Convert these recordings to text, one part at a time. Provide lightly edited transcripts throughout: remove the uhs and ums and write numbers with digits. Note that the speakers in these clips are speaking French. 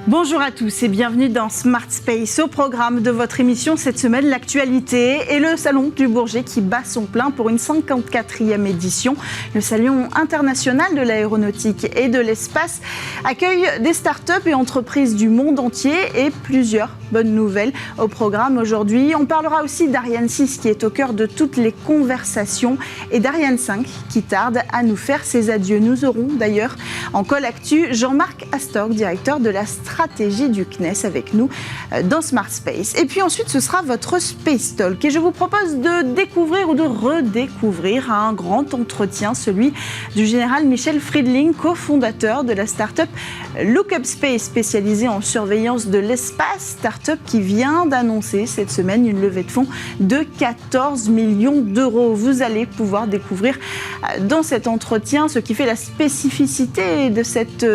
Bonjour à tous et bienvenue dans Smart Space. Au programme de votre émission cette semaine, l'actualité et le Salon du Bourget qui bat son plein pour une 54e édition. Le Salon international de l'aéronautique et de l'espace accueille des startups et entreprises du monde entier et plusieurs bonnes nouvelles au programme aujourd'hui. On parlera aussi d'Ariane 6 qui est au cœur de toutes les conversations et d'Ariane 5 qui tarde à nous faire ses adieux. Nous aurons d'ailleurs en call actu Jean-Marc Astorg, directeur de la stratégie du CNES avec nous dans Smart Space. Et puis ensuite, ce sera votre Space Talk. Et je vous propose de découvrir ou de redécouvrir un grand entretien, celui du général Michel Friedling, cofondateur de la start-up Lookup Space, spécialisée en surveillance de l'espace. Start-up qui vient d'annoncer cette semaine une levée de fonds de 14 millions d'euros. Vous allez pouvoir découvrir dans cet entretien ce qui fait la spécificité de cette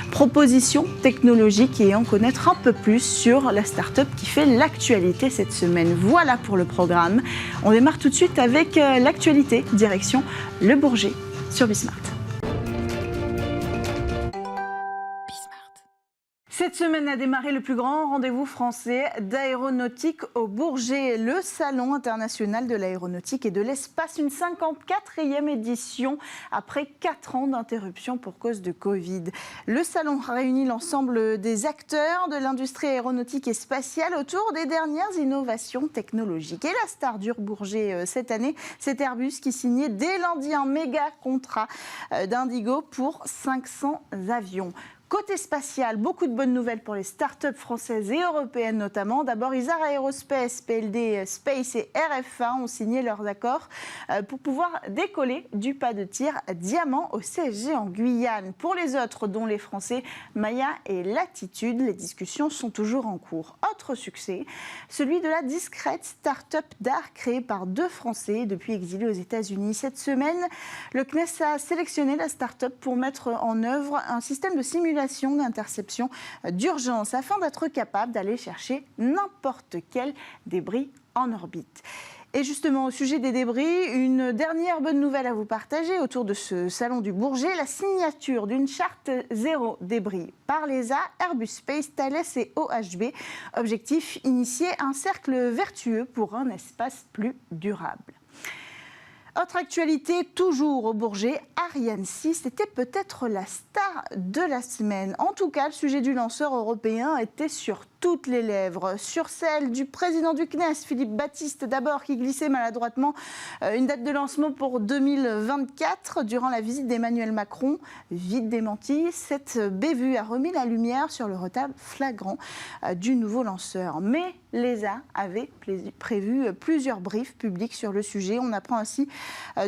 proposition technologique et en connaître un peu plus sur la start-up qui fait l'actualité cette semaine. Voilà pour le programme. On démarre tout de suite avec l'actualité, direction Le Bourget sur Bismart. Cette semaine a démarré le plus grand rendez-vous français d'aéronautique au Bourget, le Salon international de l'aéronautique et de l'espace, une 54e édition après 4 ans d'interruption pour cause de Covid. Le salon réunit l'ensemble des acteurs de l'industrie aéronautique et spatiale autour des dernières innovations technologiques. Et la star du Bourget cette année, c'est Airbus qui signait dès lundi un méga contrat d'Indigo pour 500 avions. Côté spatial, beaucoup de bonnes nouvelles pour les startups françaises et européennes notamment. D'abord, Isar Aerospace, PLD Space et RFA ont signé leurs accords pour pouvoir décoller du pas de tir Diamant au CSG en Guyane. Pour les autres, dont les Français Maya et Latitude, les discussions sont toujours en cours. Autre succès, celui de la discrète start-up d'art créée par 2 Français depuis exilés aux États-Unis. Cette semaine, le CNES a sélectionné la start-up pour mettre en œuvre un système de simulation d'interception d'urgence afin d'être capable d'aller chercher n'importe quel débris en orbite. Et justement, au sujet des débris, une dernière bonne nouvelle à vous partager autour de ce salon du Bourget, la signature d'une charte zéro débris par l'ESA, Airbus Space, Thales et OHB. Objectif, initier un cercle vertueux pour un espace plus durable. Autre actualité, toujours au Bourget, Ariane 6 était peut-être la star de la semaine. En tout cas, le sujet du lanceur européen était sur toutes les lèvres. Sur celle du président du CNES, Philippe Baptiste, d'abord, qui glissait maladroitement une date de lancement pour 2024 durant la visite d'Emmanuel Macron. Vite démenti, cette bévue a remis la lumière sur le retard flagrant du nouveau lanceur. Mais l'ESA avait prévu plusieurs briefs publics sur le sujet. On apprend ainsi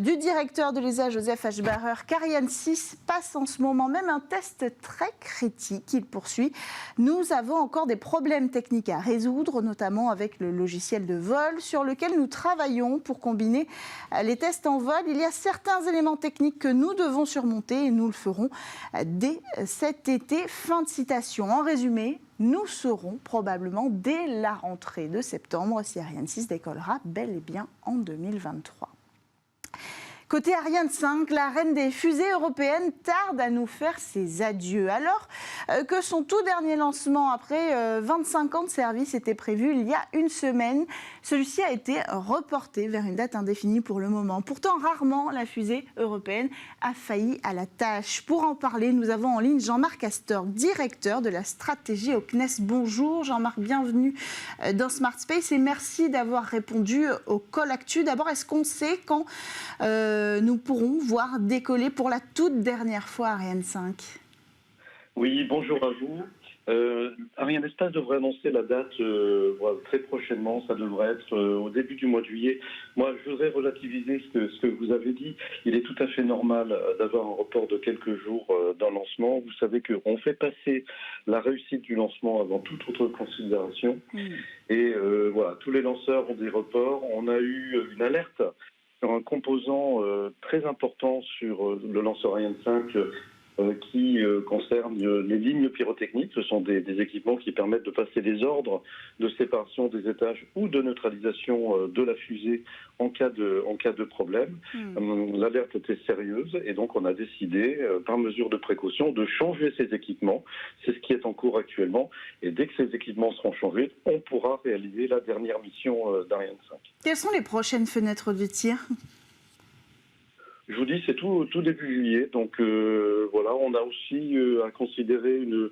du directeur de l'ESA, Joseph Aschbacher, qu'Ariane 6 passe en ce moment même un test très critique. Il poursuit. Nous avons encore des problèmes techniques à résoudre, notamment avec le logiciel de vol sur lequel nous travaillons pour combiner les tests en vol. Il y a certains éléments techniques que nous devons surmonter et nous le ferons dès cet été. Fin de citation. En résumé, nous saurons probablement dès la rentrée de septembre si Ariane 6 décollera bel et bien en 2023. Côté Ariane 5, la reine des fusées européennes tarde à nous faire ses adieux. Alors que son tout dernier lancement après 25 ans de service était prévu il y a une semaine, celui-ci a été reporté vers une date indéfinie pour le moment. Pourtant, rarement la fusée européenne a failli à la tâche. Pour en parler, nous avons en ligne Jean-Marc Astorg, directeur de la stratégie au CNES. Bonjour Jean-Marc, bienvenue dans Smart Space et merci d'avoir répondu au call actu. D'abord, est-ce qu'on sait quand nous pourrons voir décoller pour la toute dernière fois Ariane 5? Oui, bonjour à vous. Ariane Espace devrait annoncer la date très prochainement. Ça devrait être au début du mois de juillet. Moi, je voudrais relativiser ce que vous avez dit. Il est tout à fait normal d'avoir un report de quelques jours d'un lancement. Vous savez qu'on fait passer la réussite du lancement avant toute autre considération. Et voilà, tous les lanceurs ont des reports. On a eu une alerte sur un composant très important sur le lanceur Ariane 5 qui concernent les lignes pyrotechniques. Ce sont des équipements qui permettent de passer des ordres de séparation des étages ou de neutralisation de la fusée en cas de problème. L'alerte était sérieuse et donc on a décidé, par mesure de précaution, de changer ces équipements. C'est ce qui est en cours actuellement. Et dès que ces équipements seront changés, on pourra réaliser la dernière mission d'Ariane 5. Quelles sont les prochaines fenêtres de tir ? Je vous dis, c'est tout début juillet. Donc voilà, on a aussi à considérer une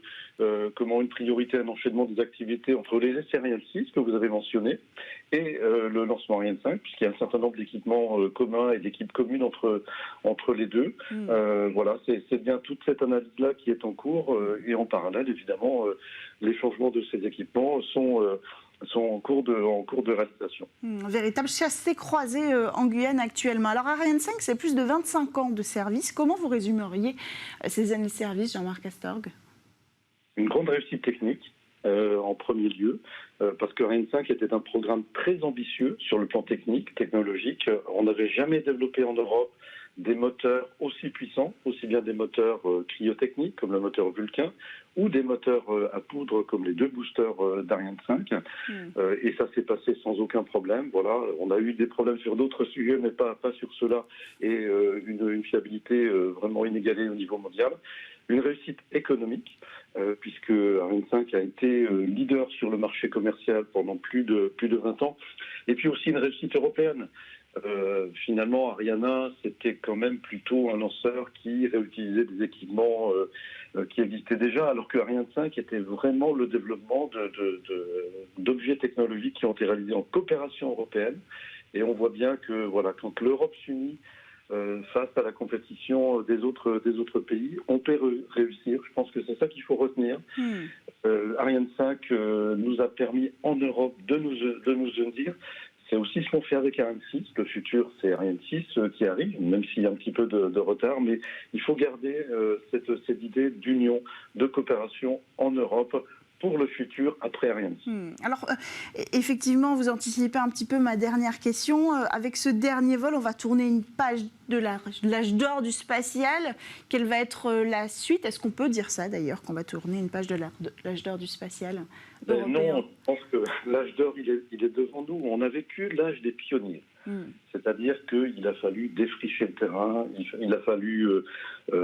priorité, un enchaînement des activités entre les essais Ariane 6 que vous avez mentionné et le lancement Ariane 5, puisqu'il y a un certain nombre d'équipements communs et d'équipes communes entre les deux. Voilà, c'est bien toute cette analyse-là qui est en cours et en parallèle, évidemment, les changements de ces équipements sont en cours de réalisation. Véritable chassé-croisé en Guyane actuellement. Alors Ariane 5, c'est plus de 25 ans de service. Comment vous résumeriez ces années de service, Jean-Marc Astorg ? Une grande réussite technique, en premier lieu, parce que Ariane 5 était un programme très ambitieux sur le plan technique, technologique. On n'avait jamais développé en Europe des moteurs aussi puissants, aussi bien des moteurs cryotechniques comme le moteur Vulcain, ou des moteurs à poudre comme les deux boosters d'Ariane 5. Et ça s'est passé sans aucun problème. Voilà, on a eu des problèmes sur d'autres sujets, mais pas sur cela, et une fiabilité vraiment inégalée au niveau mondial. Une réussite économique, puisque Ariane 5 a été leader sur le marché commercial pendant plus de 20 ans. Et puis aussi une réussite européenne. Finalement, Ariane, c'était quand même plutôt un lanceur qui réutilisait des équipements qui existaient déjà, alors que Ariane 5 était vraiment le développement d'objets technologiques qui ont été réalisés en coopération européenne. Et on voit bien que voilà, quand l'Europe s'unit face à la compétition des autres pays, on peut réussir. Je pense que c'est ça qu'il faut retenir. Ariane 5 nous a permis en Europe de nous unir. C'est aussi ce qu'on fait avec Ariane 6. Le futur, c'est Ariane 6 qui arrive, même s'il y a un petit peu de retard. Mais il faut garder cette idée d'union, de coopération en Europe pour le futur après Ariane 6. Alors, effectivement, vous anticipez un petit peu ma dernière question. Avec ce dernier vol, on va tourner une page de l'âge d'or du spatial. Quelle va être la suite ? Est-ce qu'on peut dire ça, d'ailleurs, qu'on va tourner une page de l'âge d'or du spatial européen ? Non, je pense que l'âge d'or, il est devant nous. On a vécu l'âge des pionniers. C'est-à-dire qu'il a fallu défricher le terrain, il a fallu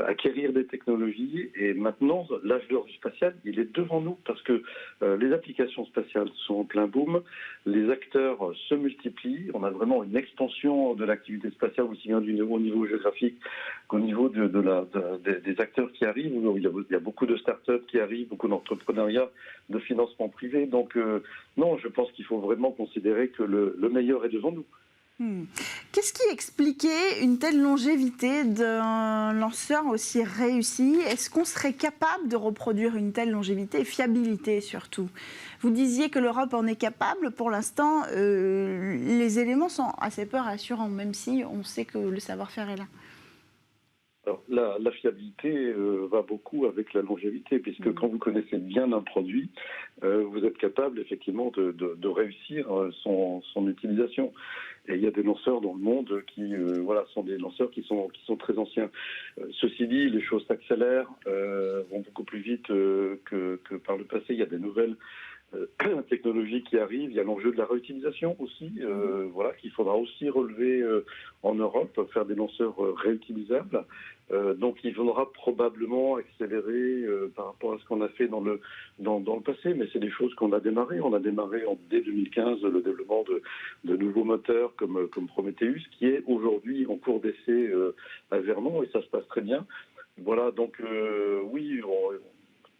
acquérir des technologies, et maintenant, l'âge d'or du spatial, il est devant nous, parce que les applications spatiales sont en plein boom, les acteurs se multiplient, on a vraiment une expansion de l'activité spatiale, aussi bien au niveau géographique qu'au niveau des acteurs qui arrivent. Il y a beaucoup de start-up qui arrivent, beaucoup d'entrepreneuriat, de financement privé. Donc non, je pense qu'il faut vraiment considérer que le meilleur est devant nous. Qu'est-ce qui expliquait une telle longévité d'un lanceur aussi réussi ? Est-ce qu'on serait capable de reproduire une telle longévité et fiabilité surtout ? Vous disiez que l'Europe en est capable. Pour l'instant, les éléments sont assez peu rassurants, même si on sait que le savoir-faire est là. Alors, la fiabilité va beaucoup avec la longévité, puisque quand vous connaissez bien un produit, vous êtes capable effectivement de réussir son utilisation. Et il y a des lanceurs dans le monde qui sont des lanceurs qui sont très anciens. Ceci dit, les choses s'accélèrent, vont beaucoup plus vite que par le passé. Il y a des nouvelles technologies qui arrivent. Il y a l'enjeu de la réutilisation aussi, qu'il faudra aussi relever en Europe, faire des lanceurs réutilisables. Donc il faudra probablement accélérer par rapport à ce qu'on a fait dans le passé, mais c'est des choses qu'on a démarré. On a démarré dès 2015 le développement de nouveaux moteurs comme Prometheus, qui est aujourd'hui en cours d'essai à Vernon, et ça se passe très bien. Voilà, donc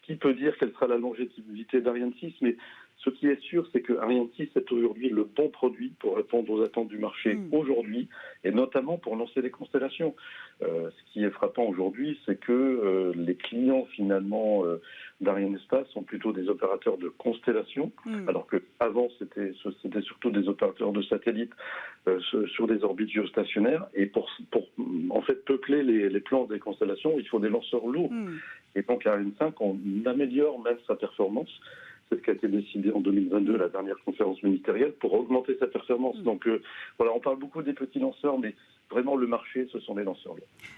qui peut dire quelle sera la longévité d'Ariane 6, mais ce qui est sûr, c'est que Ariane 6 est aujourd'hui le bon produit pour répondre aux attentes du marché aujourd'hui, et notamment pour lancer les constellations. Ce qui est frappant aujourd'hui, c'est que les clients finalement d'Ariane Espace sont plutôt des opérateurs de constellations, alors qu'avant c'était surtout des opérateurs de satellites sur des orbites géostationnaires. Et pour en fait peupler les plans des constellations, il faut des lanceurs lourds. Et donc Ariane 5, on améliore même sa performance. C'est ce qui a été décidé en 2022, la dernière conférence ministérielle, pour augmenter sa performance. Donc on parle beaucoup des petits lanceurs, mais vraiment le marché, ce sont les lanceurs.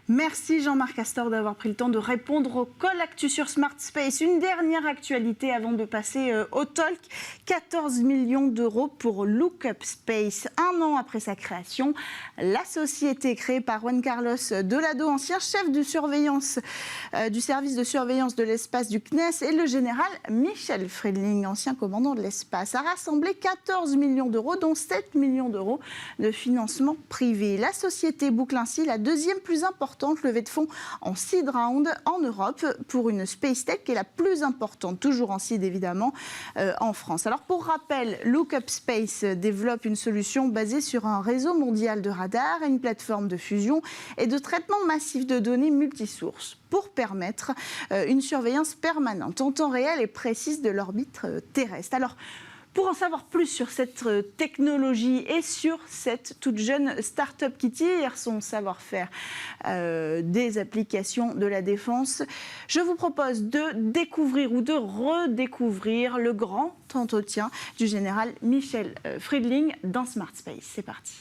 Merci Jean-Marc Astor d'avoir pris le temps de répondre au Call Actu sur Smart Space. Une dernière actualité avant de passer au talk. 14 millions d'euros pour Lookup Space. Un an après sa création, la société créée par Juan Carlos Delado, ancien chef de surveillance du service de surveillance de l'espace du CNES, et le général Michel Friedling, ancien commandant de l'espace, a rassemblé 14 millions d'euros, dont 7 millions d'euros de financement privé. La société boucle ainsi la deuxième plus importante levée de fonds en seed round en Europe pour une space tech qui est la plus importante, toujours en seed évidemment, en France. Alors pour rappel, Lookup Space développe une solution basée sur un réseau mondial de radars et une plateforme de fusion et de traitement massif de données multisources pour permettre une surveillance permanente en temps réel et précise de l'orbite terrestre. Alors, pour en savoir plus sur cette technologie et sur cette toute jeune start-up qui tire son savoir-faire des applications de la défense, je vous propose de découvrir ou de redécouvrir le grand entretien du général Michel Friedling dans Smart Space. C'est parti.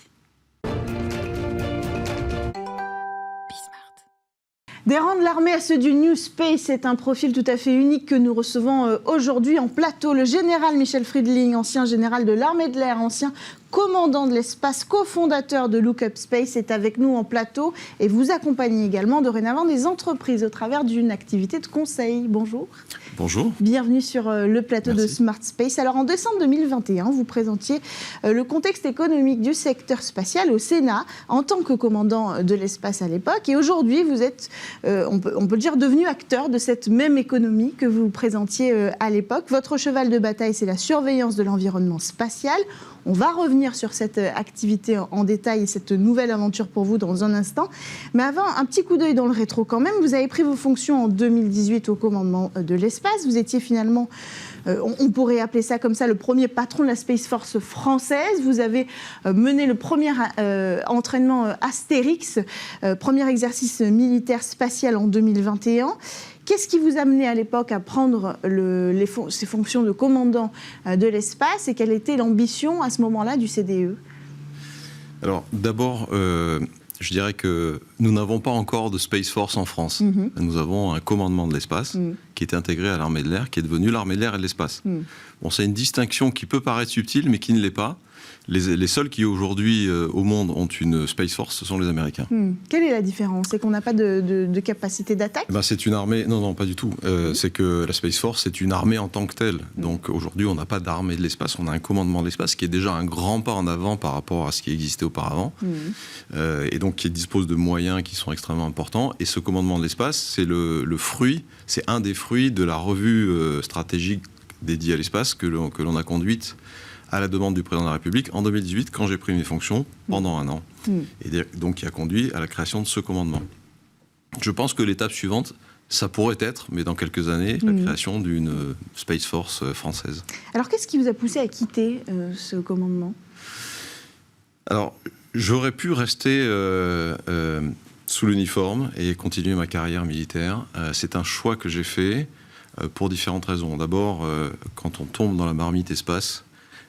Des rangs de l'armée à ceux du New Space, c'est un profil tout à fait unique que nous recevons aujourd'hui en plateau. Le général Michel Friedling, ancien général de l'armée de l'air, ancien commandant de l'espace, cofondateur de Lookup Space, est avec nous en plateau et vous accompagnez également dorénavant des entreprises au travers d'une activité de conseil. Bonjour. Bonjour. Bienvenue sur le plateau Merci. de Smart Space. Alors en décembre 2021, vous présentiez le contexte économique du secteur spatial au Sénat en tant que commandant de l'espace à l'époque. Et aujourd'hui, vous êtes, on peut le dire, devenu acteur de cette même économie que vous présentiez à l'époque. Votre cheval de bataille, c'est la surveillance de l'environnement spatial. On va revenir sur cette activité en détail et cette nouvelle aventure pour vous dans un instant. Mais avant, un petit coup d'œil dans le rétro quand même. Vous avez pris vos fonctions en 2018 au commandement de l'espace. Vous étiez finalement, on pourrait appeler ça comme ça, le premier patron de la Space Force française. Vous avez mené le premier entraînement Astérix, premier exercice militaire spatial en 2021. Qu'est-ce qui vous a amené à l'époque à prendre ces fonctions de commandant de l'espace et quelle était l'ambition à ce moment-là du CDE ? Alors d'abord, je dirais que nous n'avons pas encore de Space Force en France. Nous avons un commandement de l'espace qui est intégré à l'armée de l'air, qui est devenu l'armée de l'air et de l'espace. Bon, c'est une distinction qui peut paraître subtile, mais qui ne l'est pas. Les seuls qui aujourd'hui au monde ont une Space Force, ce sont les Américains. Quelle est la différence ? C'est qu'on n'a pas de capacité d'attaque ? C'est une armée... Non, pas du tout. C'est que la Space Force, c'est une armée en tant que telle. Donc aujourd'hui, on n'a pas d'armée de l'espace, on a un commandement de l'espace qui est déjà un grand pas en avant par rapport à ce qui existait auparavant. Et donc qui dispose de moyens qui sont extrêmement importants. Et ce commandement de l'espace, c'est le fruit, c'est un des fruits de la revue stratégique dédiée à l'espace que l'on a conduite à la demande du président de la République en 2018, quand j'ai pris mes fonctions pendant un an. Et donc qui a conduit à la création de ce commandement. Je pense que l'étape suivante, ça pourrait être, mais dans quelques années, la création d'une Space Force française. Alors qu'est-ce qui vous a poussé à quitter ce commandement ? Alors, j'aurais pu rester sous l'uniforme et continuer ma carrière militaire. C'est un choix que j'ai fait pour différentes raisons. D'abord, quand on tombe dans la marmite espace,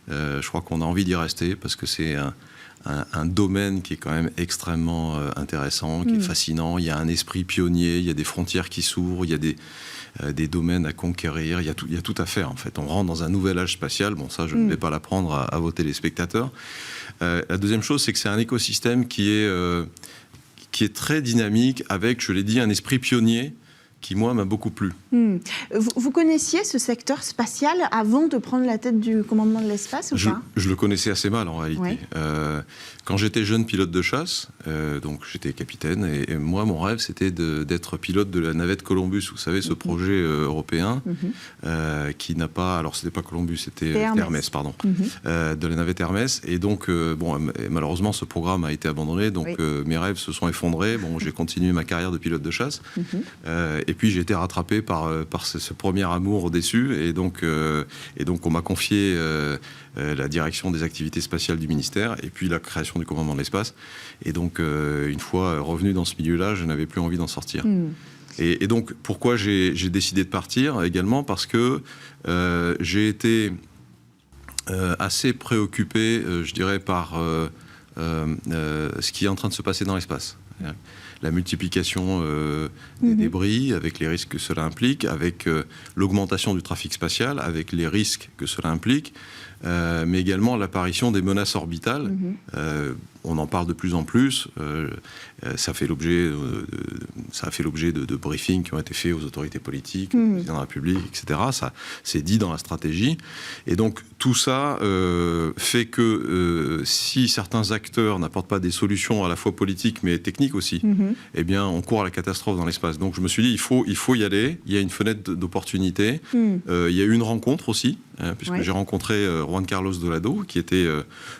je crois qu'on a envie d'y rester parce que c'est un domaine qui est quand même extrêmement intéressant, qui est fascinant. Il y a un esprit pionnier, il y a des frontières qui s'ouvrent, il y a des domaines à conquérir, il y a tout à faire en fait. On rentre dans un nouvel âge spatial. Bon, ça, je ne vais pas l'apprendre à vos téléspectateurs. La deuxième chose, c'est que c'est un écosystème qui est très dynamique avec, je l'ai dit, un esprit pionnier qui, moi, m'a beaucoup plu. Vous connaissiez ce secteur spatial avant de prendre la tête du commandement de l'espace ou pas ? Je le connaissais assez mal, en réalité. Ouais. Quand j'étais jeune pilote de chasse, donc j'étais capitaine, et moi, mon rêve, c'était d'être pilote de la navette Columbus. Vous savez, ce projet européen qui n'a pas... Alors, c'était pas Columbus, c'était Hermès, pardon. De la navette Hermès. Et donc, malheureusement, ce programme a été abandonné, donc mes rêves se sont effondrés. Bon, j'ai continué ma carrière de pilote de chasse. Et puis j'ai été rattrapé par ce premier amour déçu, et donc on m'a confié la direction des activités spatiales du ministère, et puis la création du commandement de l'espace. Et donc une fois revenu dans ce milieu-là, je n'avais plus envie d'en sortir. Et donc pourquoi j'ai décidé de partir également, parce que j'ai été assez préoccupé, je dirais, par ce qui est en train de se passer dans l'espace. La multiplication des débris, avec les risques que cela implique, avec l'augmentation du trafic spatial, avec les risques que cela implique, mais également l'apparition des menaces orbitales. On en parle de plus en plus. Ça a fait l'objet de briefings qui ont été faits aux autorités politiques, au président de la République, etc. Ça, c'est dit dans la stratégie. Et donc, tout ça fait que si certains acteurs n'apportent pas des solutions à la fois politiques, mais techniques aussi, eh bien, on court à la catastrophe dans l'espace. Donc, je me suis dit, il faut y aller. Il y a une fenêtre d'opportunité. Il y a eu une rencontre aussi, puisque j'ai rencontré Juan Carlos Dolado, qui était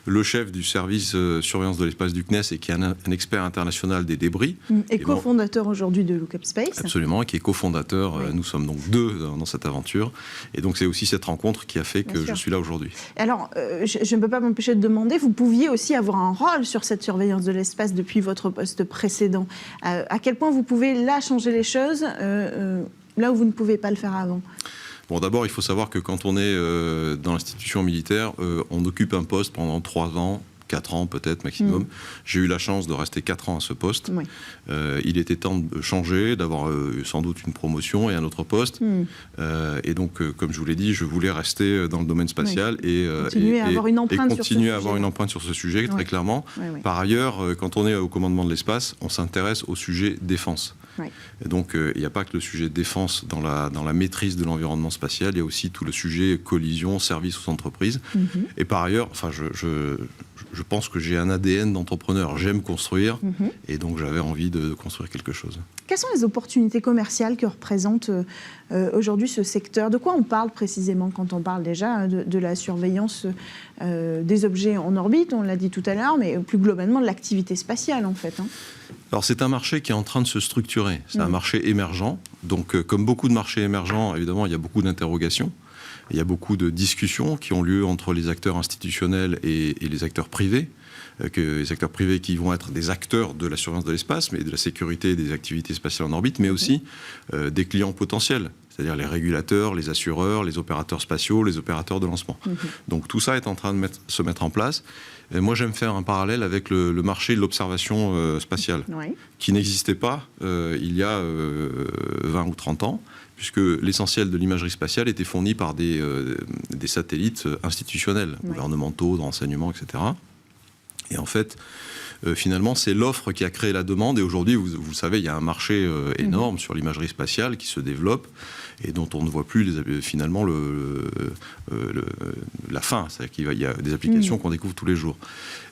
le chef du service surveillance de l'espace du CNES et qui est un expert international des débris. Et cofondateur aujourd'hui de Look Up Space. Absolument, et qui est cofondateur. Nous sommes donc 2 dans cette aventure. Et donc, c'est aussi cette rencontre qui a fait que je suis là aujourd'hui. Alors, je ne peux pas m'empêcher de demander, vous pouviez aussi avoir un rôle sur cette surveillance de l'espace depuis votre poste précédent. À quel point vous pouvez là changer les choses, là où vous ne pouvez pas le faire avant ? Bon, d'abord, il faut savoir que quand on est dans l'institution militaire, on occupe un poste pendant 3 ans, 4 ans peut-être maximum. J'ai eu la chance de rester 4 ans à ce poste. Oui. Il était temps de changer, d'avoir sans doute une promotion et un autre poste. Et donc, comme je vous l'ai dit, je voulais rester dans le domaine spatial et continuer à avoir une empreinte sur ce sujet, très clairement. Par ailleurs, quand on est au commandement de l'espace, on s'intéresse au sujet défense. Et donc, il n'y a pas que le sujet défense dans la maîtrise de l'environnement spatial, il y a aussi tout le sujet collision, service aux entreprises. Et par ailleurs, enfin, je pense que j'ai un ADN d'entrepreneur. J'aime construire et donc j'avais envie de construire quelque chose. Quelles sont les opportunités commerciales que représente aujourd'hui ce secteur ? De quoi on parle précisément quand on parle déjà de la surveillance des objets en orbite, on l'a dit tout à l'heure, mais plus globalement de l'activité spatiale en fait, Alors c'est un marché qui est en train de se structurer. C'est un marché émergent. Donc comme beaucoup de marchés émergents, évidemment, il y a beaucoup d'interrogations. Il y a beaucoup de discussions qui ont lieu entre les acteurs institutionnels et les acteurs privés. Les acteurs privés qui vont être des acteurs de la surveillance de l'espace, mais de la sécurité des activités spatiales en orbite, mais aussi des clients potentiels, c'est-à-dire les régulateurs, les assureurs, les opérateurs spatiaux, les opérateurs de lancement. Donc tout ça est en train de se mettre en place. Et moi, j'aime faire un parallèle avec le marché de l'observation spatiale, qui n'existait pas il y a 20 ou 30 ans, puisque l'essentiel de l'imagerie spatiale était fourni par des satellites institutionnels, gouvernementaux, de renseignement, etc. Et en fait, finalement, c'est l'offre qui a créé la demande. Et aujourd'hui, vous le savez, il y a un marché énorme sur l'imagerie spatiale qui se développe et dont on ne voit plus finalement la fin. C'est-à-dire qu'il y a des applications qu'on découvre tous les jours.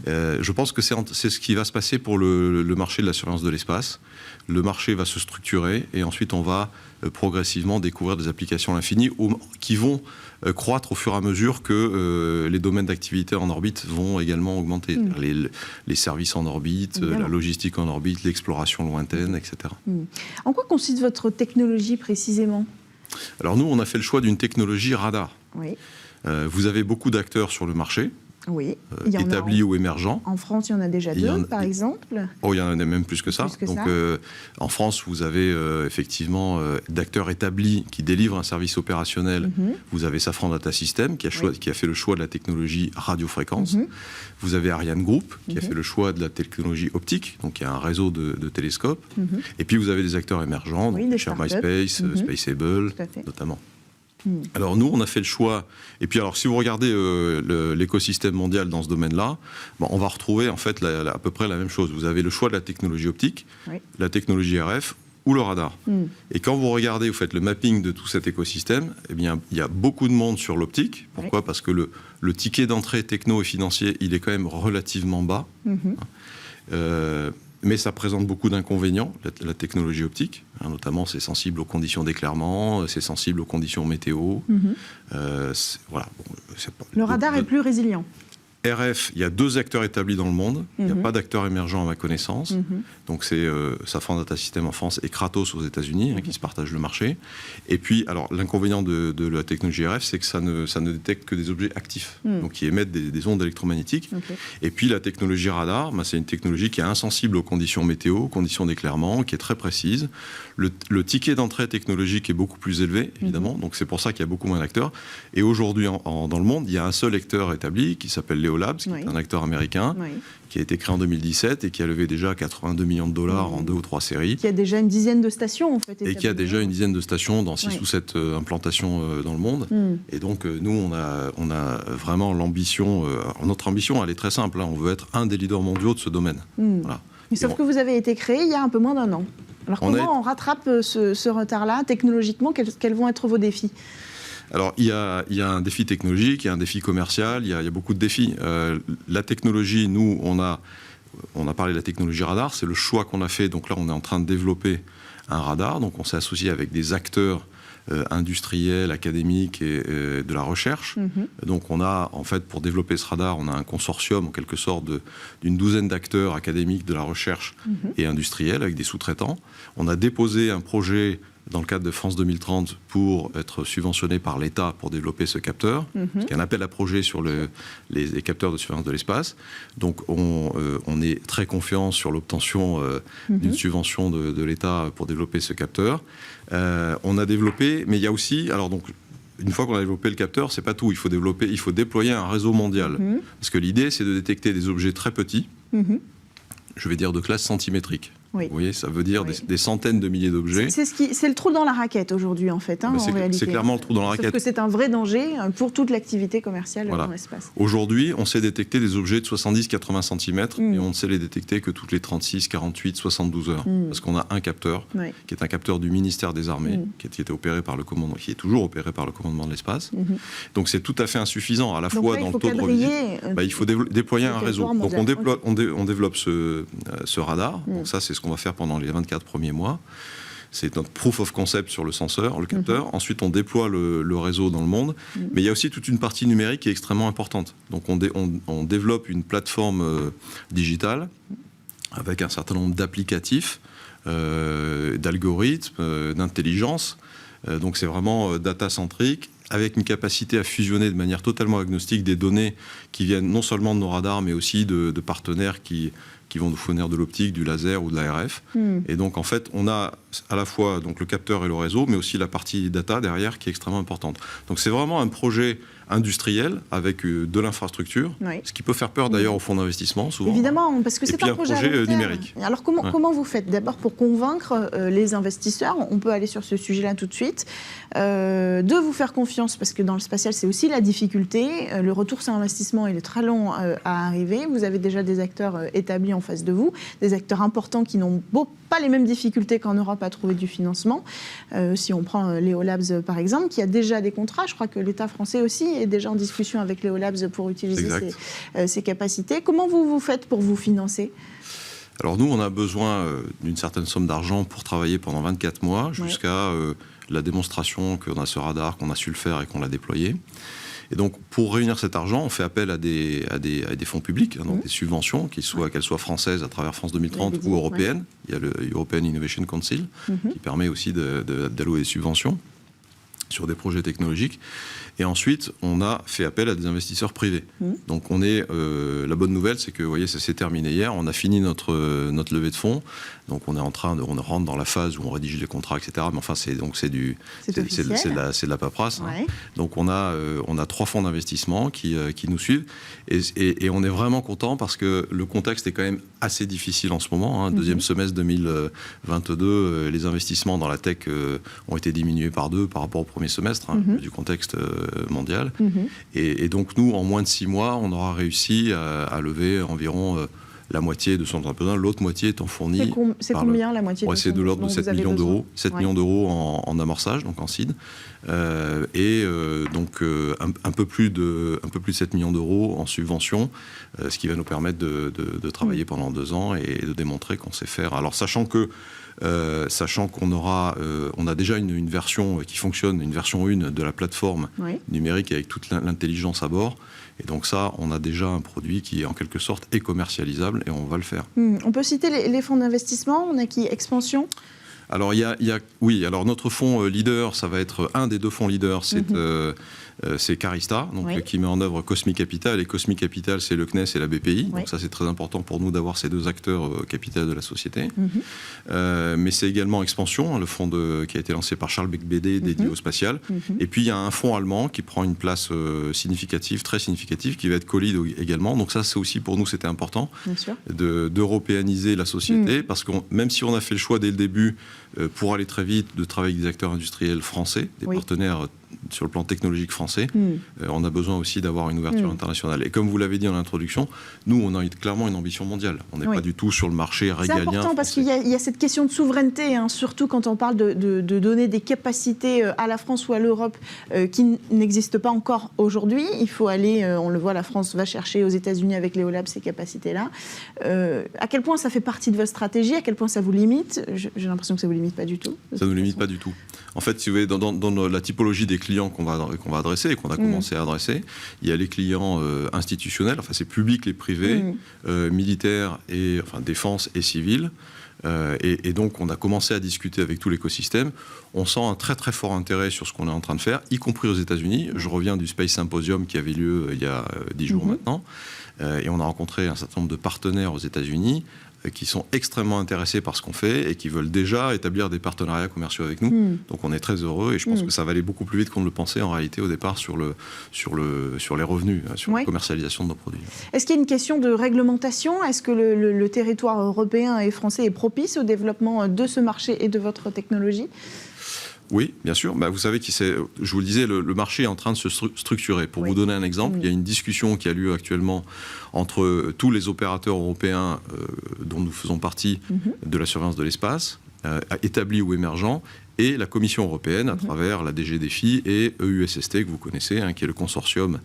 Je pense que c'est ce qui va se passer pour le marché de la surveillance de l'espace. Le marché va se structurer et ensuite on va progressivement découvrir des applications à l'infini qui vont croître au fur et à mesure que les domaines d'activité en orbite vont également augmenter. Les services en orbite, la logistique en orbite, l'exploration lointaine, etc. En quoi consiste votre technologie précisément ? Alors nous, on a fait le choix d'une technologie radar. Vous avez beaucoup d'acteurs sur le marché. Établis ou émergents. En France, il y en a déjà 2, par exemple. Oh, il y en a même plus que ça. En France, vous avez effectivement d'acteurs établis qui délivrent un service opérationnel. Vous avez Safran Data System qui a fait le choix de la technologie radiofréquence. Vous avez Ariane Group qui a fait le choix de la technologie optique. Donc, il y a un réseau de télescopes. Et puis, vous avez des acteurs émergents, chez MySpace, Spaceable, notamment. Alors nous, on a fait le choix. Et puis alors, si vous regardez l'écosystème mondial dans ce domaine-là, on va retrouver en fait à peu près la même chose. Vous avez le choix de la technologie optique, la technologie RF ou le radar. Et quand vous regardez, vous faites le mapping de tout cet écosystème, eh bien, il y a beaucoup de monde sur l'optique. Pourquoi ? Parce que le ticket d'entrée techno et financier, il est quand même relativement bas. Mais ça présente beaucoup d'inconvénients, la technologie optique. Notamment, c'est sensible aux conditions d'éclairement, c'est sensible aux conditions météo. Le radar est plus résilient. RF, il y a 2 acteurs établis dans le monde. Il n'y a pas d'acteurs émergents à ma connaissance. Donc c'est Safran Data System en France et Kratos aux États-Unis qui se partagent le marché. Et puis, alors l'inconvénient de la technologie RF, c'est que ça ne détecte que des objets actifs, donc qui émettent des ondes électromagnétiques. Et puis la technologie radar, c'est une technologie qui est insensible aux conditions météo, aux conditions d'éclairement, qui est très précise. Le ticket d'entrée technologique est beaucoup plus élevé, évidemment. Donc c'est pour ça qu'il y a beaucoup moins d'acteurs. Et aujourd'hui, dans le monde, il y a un seul acteur établi qui s'appelle Leola, Labs, qui est un acteur américain, qui a été créé en 2017 et qui a levé déjà 82 millions de dollars en 2 ou 3 séries. Qui a déjà une dizaine de stations, en fait. Et qui a déjà une dizaine de stations dans 6 ou 7 implantations dans le monde. Et donc, nous, on a vraiment l'ambition. Notre ambition, elle est très simple. On veut être un des leaders mondiaux de ce domaine. Voilà. Mais sauf que vous avez été créé il y a un peu moins d'1 an. Alors, comment on rattrape ce retard-là technologiquement? Quels vont être vos défis? Alors, il y a un défi technologique, il y a un défi commercial, il y a beaucoup de défis. La technologie, nous, on a parlé de la technologie radar, c'est le choix qu'on a fait. Donc là, on est en train de développer un radar. Donc on s'est associé avec des acteurs industriels, académiques et de la recherche. Donc on a, en fait, pour développer ce radar, on a un consortium, en quelque sorte, d'une douzaine d'acteurs académiques de la recherche et industriels, avec des sous-traitants. On a déposé un projet dans le cadre de France 2030 pour être subventionné par l'État pour développer ce capteur, qui est un appel à projet sur les capteurs de surveillance de l'espace. Donc on est très confiant sur l'obtention d'une subvention de l'État pour développer ce capteur. On a développé, mais il y a aussi, alors donc, une fois qu'on a développé le capteur, c'est pas tout. Il faut déployer un réseau mondial. Parce que l'idée, c'est de détecter des objets très petits, je vais dire de classe centimétrique. Vous voyez, ça veut dire des centaines de milliers d'objets. C'est le trou dans la raquette aujourd'hui, en fait, en réalité. C'est clairement le trou dans la raquette. Sauf que c'est un vrai danger pour toute l'activité commerciale dans l'espace. Aujourd'hui, on sait détecter des objets de 70-80 cm et on ne sait les détecter que toutes les 36, 48, 72 heures. Parce qu'on a un capteur, qui est un capteur du ministère des Armées, qui était opéré par le commandement, qui est toujours opéré par le commandement de l'espace. Donc c'est tout à fait insuffisant, à la fois dans le taux de revisite. Il faut déployer un réseau. Donc on développe ce radar. Donc ça, c'est ce qu'on va faire pendant les 24 premiers mois. C'est notre proof of concept sur le senseur, le capteur. Ensuite, on déploie le réseau dans le monde. Mais il y a aussi toute une partie numérique qui est extrêmement importante. Donc, on développe une plateforme digitale avec un certain nombre d'applicatifs, d'algorithmes, d'intelligence. Donc, c'est vraiment data-centrique, avec une capacité à fusionner de manière totalement agnostique des données qui viennent non seulement de nos radars, mais aussi de partenaires qui vont nous fournir de l'optique, du laser ou de l'ARF. Et donc, en fait, on a à la fois donc, le capteur et le réseau, mais aussi la partie data derrière qui est extrêmement importante. Donc, c'est vraiment un projet industriel avec de l'infrastructure, ce qui peut faire peur d'ailleurs aux fonds d'investissement souvent. Évidemment, parce que c'est un projet numérique. Alors comment vous faites d'abord pour convaincre les investisseurs, on peut aller sur ce sujet-là tout de suite, de vous faire confiance, parce que dans le spatial c'est aussi la difficulté, le retour sur investissement il est très long à arriver, vous avez déjà des acteurs établis en face de vous, des acteurs importants qui n'ont pas les mêmes difficultés qu'en Europe à trouver du financement. Si on prend Léo Labs par exemple, qui a déjà des contrats, je crois que l'État français aussi est déjà en discussion avec Léo Labs pour utiliser ses capacités. Comment vous faites pour vous financer ? Alors nous, on a besoin d'une certaine somme d'argent pour travailler pendant 24 mois jusqu'à la démonstration qu'on a ce radar, qu'on a su le faire et qu'on l'a déployé. Et donc, pour réunir cet argent, on fait appel à des fonds publics, donc des subventions, qu'elles soient françaises à travers France 2030 ou européennes. Il y a le European Innovation Council qui permet aussi d'allouer des subventions sur des projets technologiques. Et ensuite, on a fait appel à des investisseurs privés. Donc, la bonne nouvelle, c'est que, vous voyez, ça s'est terminé hier. On a fini notre levée de fonds. Donc, on rentre dans la phase où on rédige les contrats, etc. Mais enfin, c'est de la paperasse. Donc, on a 3 fonds d'investissement qui nous suivent. Et on est vraiment content parce que le contexte est quand même assez difficile en ce moment. Deuxième semestre 2022, les investissements dans la tech ont été diminués par 2 par rapport au premier semestre du contexte mondial. Et donc, nous, en moins de 6 mois, on aura réussi à lever environ la moitié de son besoin. L'autre moitié étant fournie. C'est combien la moitié c'est de l'ordre de 7 millions d'euros. 7 millions d'euros en amorçage, donc en seed. Donc un peu plus de 7 millions d'euros en subvention, ce qui va nous permettre de travailler pendant 2 ans et de démontrer qu'on sait faire. Alors sachant qu'on on a déjà une version qui fonctionne, une version 1 de la plateforme numérique avec toute l'intelligence à bord. Et donc ça, on a déjà un produit qui est en quelque sorte est commercialisable et on va le faire. On peut citer les fonds d'investissement, on a qui Expansion ? Alors, oui, alors notre fonds leader, ça va être un des 2 fonds leaders, c'est Carista, donc, qui met en œuvre Cosmic Capital. Et Cosmic Capital, c'est le CNES et la BPI. Donc ça, c'est très important pour nous d'avoir ces 2 acteurs capitaux de la société. Mais c'est également Expansion, le fonds qui a été lancé par Charles Beck-Bédé, dédié au spatial. Et puis, il y a un fonds allemand qui prend une place significative, très significative, qui va être Colide également. Donc ça, c'est aussi pour nous, c'était important d'européaniser la société. Parce que même si on a fait le choix dès le début, pour aller très vite, de travailler avec des acteurs industriels français, des partenaires sur le plan technologique français, on a besoin aussi d'avoir une ouverture internationale. Et comme vous l'avez dit en introduction, nous, on a clairement une ambition mondiale. On n'est pas du tout sur le marché régalien. C'est important parce qu'il y a cette question de souveraineté, surtout quand on parle de donner des capacités à la France ou à l'Europe qui n'existent pas encore aujourd'hui. Il faut aller, on le voit, la France va chercher aux États-Unis avec Léolab ces capacités-là. À quel point ça fait partie de votre stratégie? À quel point ça vous limite? J'ai l'impression que ça ne vous limite pas du tout. Ça ne nous limite pas du tout. En fait, si vous voyez, dans la typologie des clients qu'on va adresser et qu'on a commencé à adresser, il y a les clients institutionnels, enfin c'est public et privé, militaires et enfin défense et civils. Et donc on a commencé à discuter avec tout l'écosystème. On sent un très très fort intérêt sur ce qu'on est en train de faire, y compris aux États-Unis. Je reviens du Space Symposium qui avait lieu il y a 10 jours maintenant, et on a rencontré un certain nombre de partenaires aux États-Unis qui sont extrêmement intéressés par ce qu'on fait et qui veulent déjà établir des partenariats commerciaux avec nous. Donc on est très heureux et je pense que ça va aller beaucoup plus vite qu'on ne le pensait en réalité au départ sur les revenus, sur la commercialisation de nos produits. Est-ce qu'il y a une question de réglementation? Est-ce que le territoire européen et français est propice au développement de ce marché et de votre technologie? Oui, bien sûr. Vous savez, je vous le disais, le marché est en train de se structurer. Pour vous donner un exemple, il y a une discussion qui a lieu actuellement entre tous les opérateurs européens dont nous faisons partie de la surveillance de l'espace, établis ou émergents, et la Commission européenne à travers la DG Défi et EUSST, que vous connaissez, qui est le consortium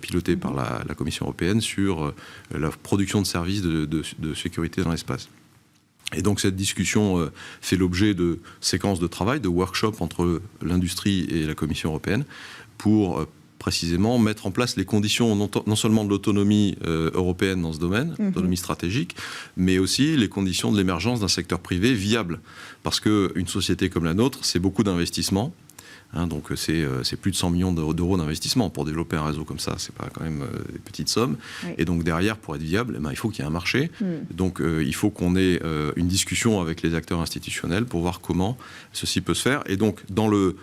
piloté par la Commission européenne sur la production de services de sécurité dans l'espace. Et donc cette discussion fait l'objet de séquences de travail, de workshops entre l'industrie et la Commission européenne pour précisément mettre en place les conditions non seulement de l'autonomie européenne dans ce domaine, l'autonomie stratégique, mais aussi les conditions de l'émergence d'un secteur privé viable. Parce qu'une société comme la nôtre, c'est beaucoup d'investissements. Donc c'est plus de 100 millions d'euros d'investissement pour développer un réseau comme ça, c'est pas quand même des petites sommes. Et donc derrière, pour être viable, il faut qu'il y ait un marché. Donc il faut qu'on ait une discussion avec les acteurs institutionnels pour voir comment ceci peut se faire. Et donc dans le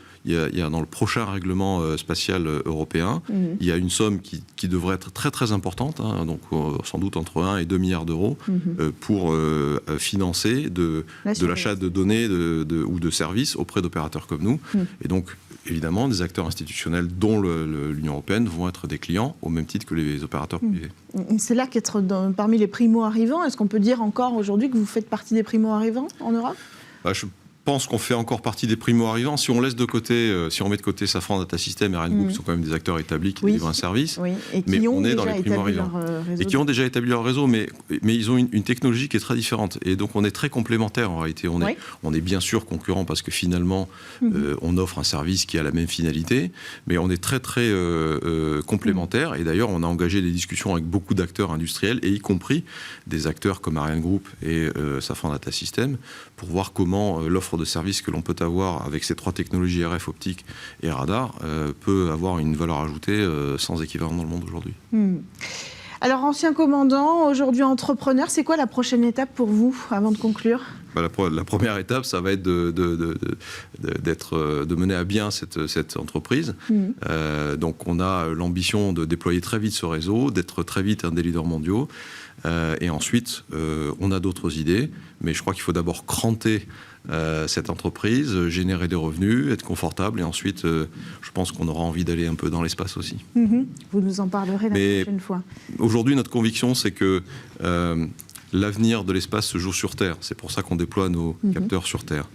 prochain règlement spatial européen, il y a une somme qui devrait être très très importante, donc sans doute entre 1 et 2 milliards d'euros pour financer de l'achat de données ou de services auprès d'opérateurs comme nous. Et donc évidemment, des acteurs institutionnels dont l'Union européenne vont être des clients au même titre que les opérateurs privés. C'est là qu'être parmi les primo-arrivants, est-ce qu'on peut dire encore aujourd'hui que vous faites partie des primo-arrivants en Europe? Je pense qu'on fait encore partie des primo-arrivants. Si on laisse de côté, si on met de côté Safran Data Systems et Ariane Group, qui sont quand même des acteurs établis qui délivrent un service, et qui mais ont on est déjà dans les primo-arrivants. Et qui ont déjà établi leur réseau, mais ils ont une technologie qui est très différente. Et donc on est très complémentaires en réalité. On est bien sûr concurrents parce que finalement on offre un service qui a la même finalité, mais on est très très complémentaires. Et d'ailleurs on a engagé des discussions avec beaucoup d'acteurs industriels, et y compris des acteurs comme Ariane Group et Safran Data Systems, pour voir comment l'offre de services que l'on peut avoir avec ces 3 technologies RF, optique et radar peut avoir une valeur ajoutée sans équivalent dans le monde aujourd'hui. Alors, ancien commandant, aujourd'hui entrepreneur, c'est quoi la prochaine étape pour vous avant de conclure? La première étape, ça va être de mener à bien cette entreprise. Donc on a l'ambition de déployer très vite ce réseau, d'être très vite un des leaders mondiaux. Et ensuite, on a d'autres idées, mais je crois qu'il faut d'abord cranter cette entreprise, générer des revenus, être confortable, et ensuite, je pense qu'on aura envie d'aller un peu dans l'espace aussi. Vous nous en parlerez la prochaine fois. Aujourd'hui, notre conviction, c'est que l'avenir de l'espace se joue sur Terre. C'est pour ça qu'on déploie nos capteurs sur Terre.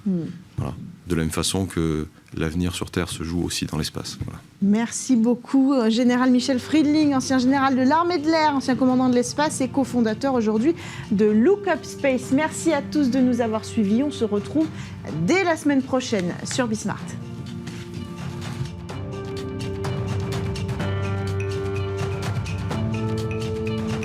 Voilà. De la même façon que l'avenir sur Terre se joue aussi dans l'espace. Voilà. Merci beaucoup, Général Michel Friedling, ancien général de l'armée de l'air, ancien commandant de l'espace et cofondateur aujourd'hui de Look Up Space. Merci à tous de nous avoir suivis. On se retrouve dès la semaine prochaine sur Bismart.